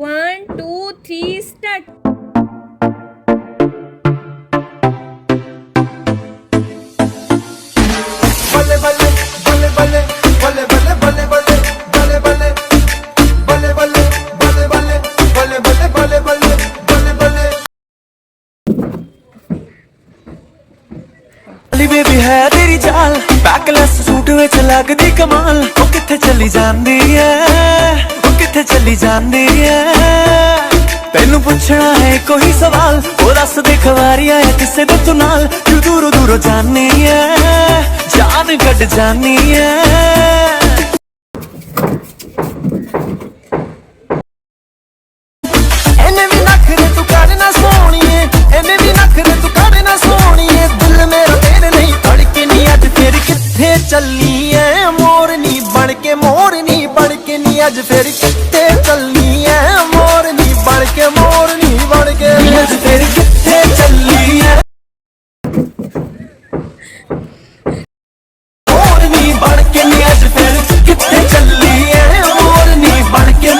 1 2 3 start. बल्ले बल्ले बल्ले बल्ले बल्ले बल्ले बल्ले बल्ले बल्ले बल्ले बल्ले बल्ले बल्ले बल्ले बल्ले बल्ले बल्ले बल्ले बल्ले अली बेबी है तेरी चाल बैकलेस सूट विच लगदी कमाल ओ किथे चली जांदी है ओ किथे चली जांदी है तेनू पुछना है कोई सवाल ओ दस दे खवारिया है किसे दे तू नाल तू दूरों दूरों जानी है जान कट जानी है एने भी नखरे तू करना सोनिए एने भी नखरे तू करना सोनिए दिल मेरा तेरे नहीं धड़के नहीं अज फिर किथे चलनी है मोरनी बन के नी अज फिर किथे चलनी है मोरनी बन के अज फिर किथे चलनी है मोरनी बन के नी अज फिर किथे चलनी है मोरनी बन के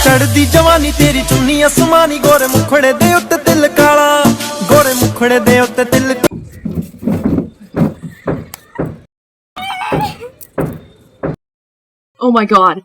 चढ़दी जवानी तेरी चुन्नी आसमानी गोरे मुखड़े दे उत्ते तिल काला गोरे मुखड़े दे उत्ते तिल Oh my god.